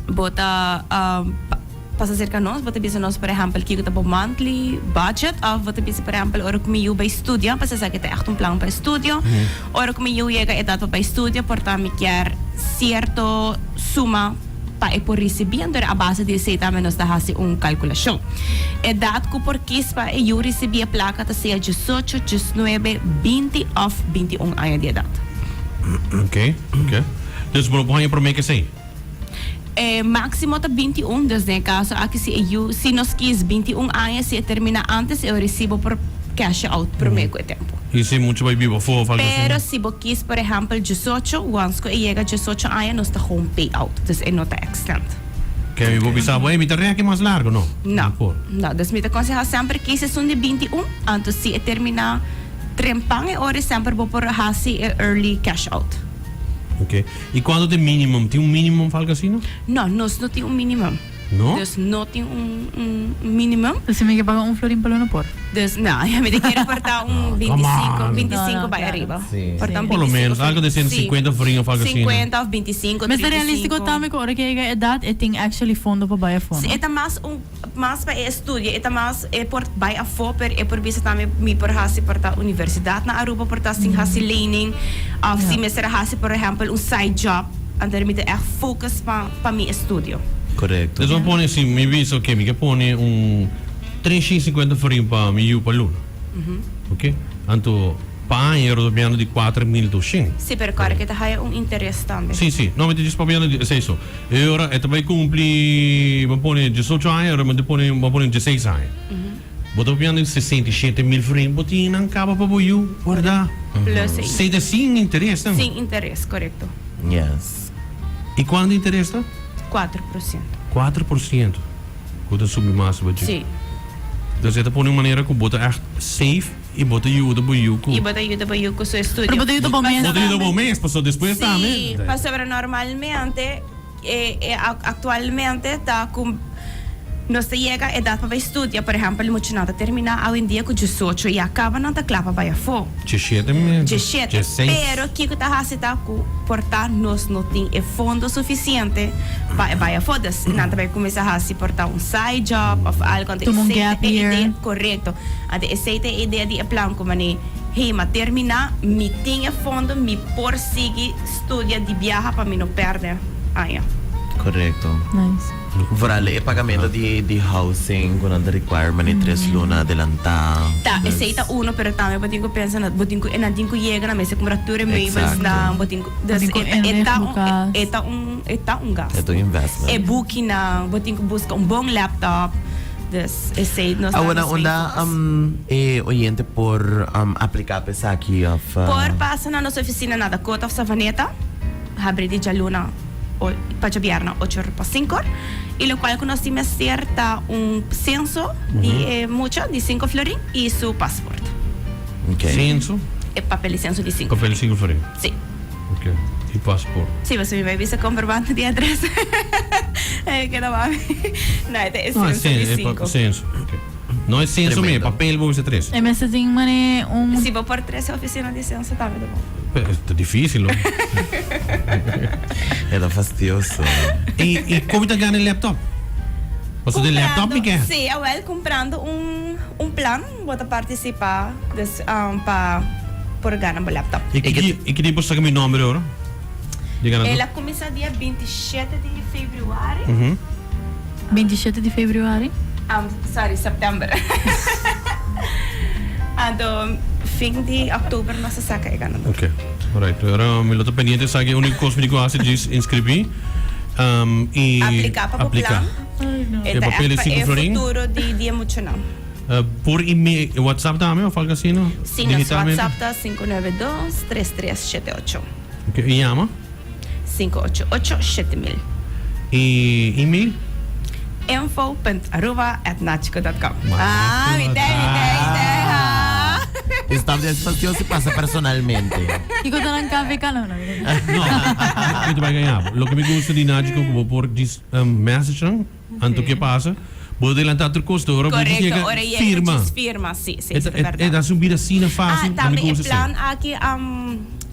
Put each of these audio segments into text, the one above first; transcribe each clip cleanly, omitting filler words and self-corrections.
bota passa cerca nós, bota bisa nós, por exemplo, que kita monthly budget, of bota bisa, por exemplo, ora como eu vai estudar, passa cerca que echt plan para estudio, ora como eu chega edad para estudio, portanto me quer certo suma para por recebendo a base de seita menos da hasi calculação. Edad que por quispa eu recebi a placa ta seja 18, 19, 20 of 21 anos de idade. Ok. Dus belangrijk voor mij que sei. Máximo tá 21, desde caso aqui se nós quis 21 anos, se termina antes, eu recebo por cash out por meio tempo. E se muito vai vivo for Pero se você quis, por exemplo, 18, once que chega 18 anos, nós tá home payout, dus é nota extent. Que eu vou pensar, ué, me terreno aqui mais largo, não? Não, dus me aconselho sempre que se são de 21, então se termina trempang, eu sempre vou por hasi early cash out. Ok. E quando tem mínimo? Tem mínimo para casino? Não, nós não temos mínimo. No? Dus não tem mínimo. Dus je moet pagar florin pelo no por. Dus não, eu me quero portar 25 para arriba. Sim. Portanto, Pelo menos, algo de 150 florin para casino. 50 ou 25, Mas 35. realistico também que hora que é idade, é tem actually fundo para buy a phone. É mais para estudar, é mais por buy a phone, é por visa também me por hasi portar universidade na Aruba portar sim hasi learning, ou se me será hasi por exemplo side job, então me é focus para mi estudio. Correcto. Dus we ponen, sim, me visto que me pone 350 florin para mi para luna. Ok? Anto pa euro dobbiamo di 4.200. Sì, per correre che hai un interesse também. Sì, no, mi dici papiano di senso. E ora e vai compli, mi pone 18 anni, ora mi pone 16 anni. Boto piano di 67.000 florin, botina non cava per voi, guarda. Plus Siete sin interesse? Sin interesse, corretto. Yes. E quanto interesse? 4%. 4%. Quanto sube mais budget? Sì. Dus het op een manier que bota echt safe e bota ajuda para you. E bota ajuda para you com o seu estúdio. Pero bota ajuda para o mês. Bota ajuda para o mês, passou depois também. Sim, passou normalmente, atualmente está com nós chega a idade para estudar, por exemplo, muito nada terminar hoje em dia com 18 e acaba não tá claro para ir fora. 17 mesmo. 17. Pero que está hasita com portar nós não tem fundo suficiente para ir fora. Não vai começar a se portar side job ou algo que um gap year. Correto. Essa é a ideia de plano como né, mas terminar, me tenha fundo, me por seguir estudar de viajar para me não perder. Correcto. Nice. Vooral e pagamento di housing con the requirement di 3 luna adelantado. Tá, esse é uno, pero também botinho pensa na botinho e na dinco chega na mesa comparatura meio na botinho eta um gasto. É um investment. É booking na botinho busca bom laptop. Dus esse nós Ahora onda oyente por aplicar para aqui of por passa na nossa oficina na Dakota of Savaneta, abre de Jaluna para viernes 8:05 y lo cual conocimos cierta censo de de 5 florin y su pasaporte. Okay. Censo? Papel de censo de 5. Papel de 5 florin. Sí. Ok. E passaporte. Sí, você me vai ver comprovante de adresse. Que não vai. Não, é censo de 5. Censo. Ok. Não é censo mesmo, papel vou ser 3. É mas tem mané Se vou por 3 oficina de censo também tá bom. É difícil, não? Era fastidioso. E como está ganhando o laptop? Você tem laptop, Miguel? Sim, eu comprando plan para participar para por ganhar um laptop. E que tipo você meu nome agora? Ela começa dia 27 de fevereiro. 27 de fevereiro? Sorry, setembro. Então, fim de outubro nós saca aí ganhando. Ok, alright. Agora me lo tô pendiente, sabe que o único coisa que eu faço é inscrever e aplicar para o plano. É papel de 5 florin. Futuro de dia muito não. Por e-mail, WhatsApp também ou algo assim, não? Sim, nosso WhatsApp tá 592-3378. Ok, e chama? 588-7000. E e-mail? info.aruba@nachico.com. Me ideia. Está despacioso e passa personalmente. E quando não cabe calor, não? Não, vai ganhar. O que me gusta de Nádico, que vou pôr message, anto que passa, vou adelantar outro custo. Correto, ora firma. Firma, sim, É da subir assim fácil. Também é plano aqui,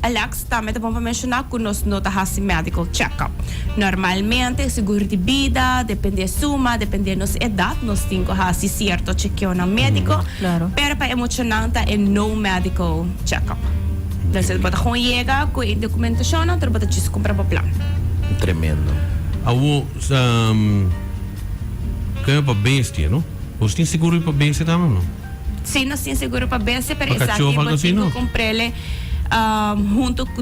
Alex, também vamos mencionar que nós não temos medical check-up. Normalmente, seguro de vida, depende da suma, depende da nossa idade, nós temos que fazer certo chequeio no médico. Claro. Pero para emocionante é no medical check-up. Então, você pode chegar com a documentação, então você pode comprar o plano. Tremendo. Awo, kaya pa bestia, no? Você tem seguro para bestia também, não? Sim, nós temos seguro para BC, pero Para essa aqui cachorro, algo assim, você não? comprar ele junto com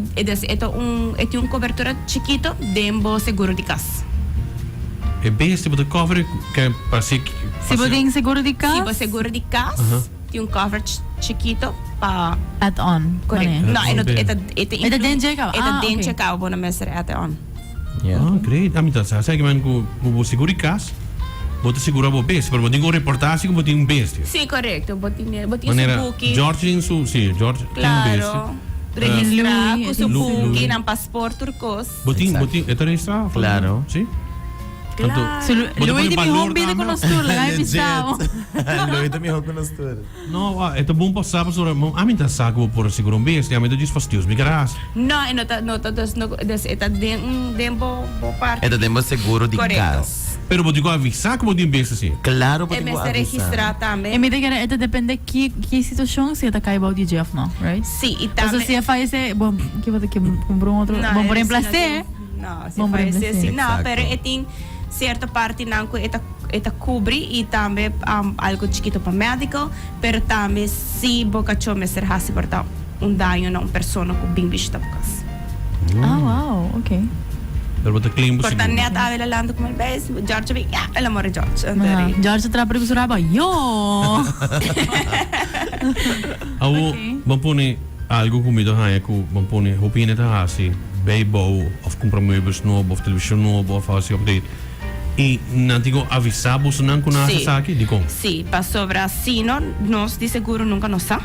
uma cobertura chiquito dentro seguro de casa. É bestia para cover que é para ser Se você tem seguro de Se casa, você seguro de casa, tem coverage chiquito para add-on. correct. Ano Não, yan? ito din check-up. Ito din Okay. check-up na mestre até on. Yeah. Ah, great. A mim tá, sabe que man ko seguro casa, bota seguro para bestia, pero tem uma reportagem que bota um bestia. Sim, correto. Botin Maneira, su booking. George tem su, sim, George tem bestia. Claro. Registrar Louis, com su Louis. booking ng passport turcos. Botin, Exacto. botin, ito registrado. Claro. Sim. Claro. So, Bota Louis, pa di yung mi valor home bili ko tama. ng stool. Lagay Legit. pisao. Lloyd, também com nós tudo. No, ito bom passar para sura. A mim tá saco por seguro bestia, a mim tá diz fastidios, me caras. No, ito din bo parte. Ito temos seguro de Correcto. casa. Pero botin ko avisar que botin bestia sim. Claro, É pode mestre registrar E também. me diga, ito depende que situação se tá caiba de Jeff, no? Right? Sim, e Então, também. se faz esse, bom, que vai ter que comprar um outro, bom, por reemplacer. Não, se Bom, por faz reemplacer. assim, não, Exacto. pero tem certa parte não que eta cobre e também algo chiquito para médico, pero também se boca chome ser hasi portar dano na persona com bem vista por casa. Ah, wow, okay. Pero botin claim po Portanto, seguro. net avela lando com bes, George bem, ja, ela more George. George tra per gusto ba? Yo. Awo, mampuni algo comido haya ko mampuni opinion ta hasi, beibo of comprar meubels novo, of televisão novo, of hasi update. E nantigo avisabo sa nang kuna Sim. sa saki, di ko. Sim, para sobre assim, nós de seguro nunca nos sa.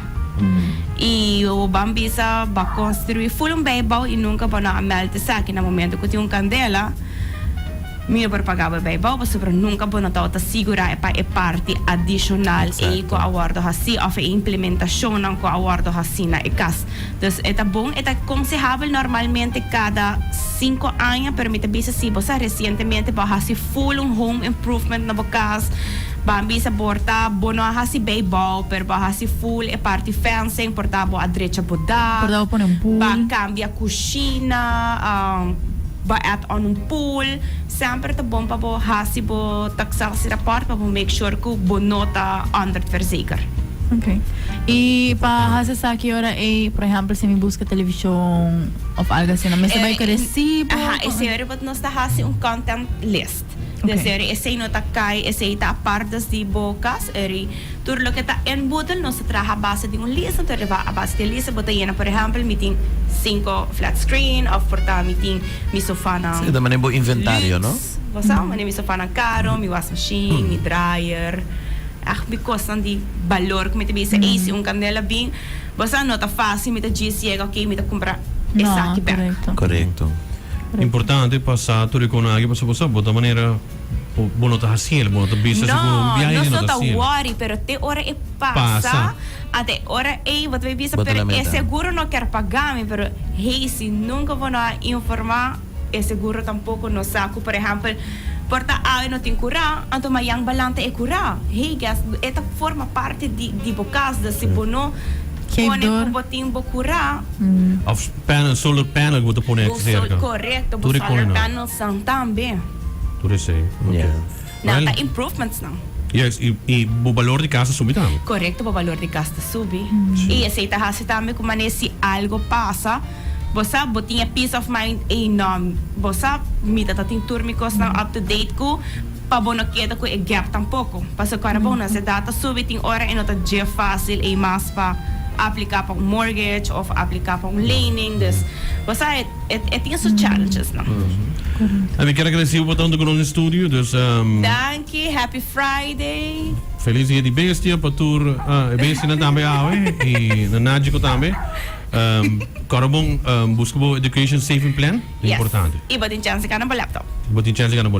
E o Bambisa vai construir full baibau e nunca vai na amelte sa que no momento que tem candela, minha por pagar o baibau, mas sobre nunca vai na tá segura é parte adicional e com a guarda assim, ou a implementação não com a guarda assim na ECAS. Então, é bom, é aconselhável normalmente cada 5 anos, permite bisa se você recentemente vai fazer full home improvement na casa. Bambi sa porta, bono hasi bayball, pero ba hasi full e parte fencing, portabo a direita boda. Portabo po ng pool. Ba cambia kusina, ba at on pool. Sempre ta bom pa bo hasi bo taksa si rapport pa bo make sure ko bonota under verzekerd. Okay. E pa hasa sa que hora por exemplo, se me busca televisão of algo assim, mas sabay ka recibo. Aha, esse era but nós ta hasi content list. Okay. Desde esse no takay, esse ita partes de bocas, eri tur lo que tá en budel nós traha base de lista, tur a base de lista, bota yena por exemplo, meeting 5 flat screen of porta meeting mi sofá na Ito naman yung inventário, no? Você mi sofá na caro, mi wash machine, mi dryer. Mi costan di valor como te bisa AC candela bem. Você não tá fácil, mi ta GC, ok, mi ta comprar essa aqui back. Correcto. Importante passar tudo com água para você botar maneira bono ta hasiel, bono ta bisa seguro No, biyahe no no so ta ta hasiel. worry, pero te ora e Passa. passa, até ora e wat vai bisa, Bota pero na é meta. seguro não quer pagar, pero hey, se nunca vou na informar, é seguro tampouco no saco, por exemplo, porta a não tem curar, então mayang balante é curar. Hey, guys, esta forma parte de bocas da se bono, Cave quando door. é botinho bo curar, Of panel, solar panel botar pone o cerca. correto, bo Tudo solar correto. panels são também. Tudo sei. Okay. Yeah. Não, Well, tá improvements não. yes, e o valor de casa subitam. Correcto, o valor de gasta sube. E aceita hasi também como se algo passa, você botinha peace of mind enorme. Você mita tá tem turmicos na up to date ko, pa bono kita ko e gap tampouco. Paso cara bom na se data sube tem hora e nota dia fácil e mais pa aplicar para um mortgage ou aplicar para um leaning. Dus você tem seus challenges não. A mim quero agradecer o botão do nosso estúdio, dus Thank you, happy Friday. feliz dia de bestia para tur bestia na também awe e na nádico também. Karabong busca bo education saving plan, Yes. importante. Iba din chance ka na ba laptop? Botin chance ka na bo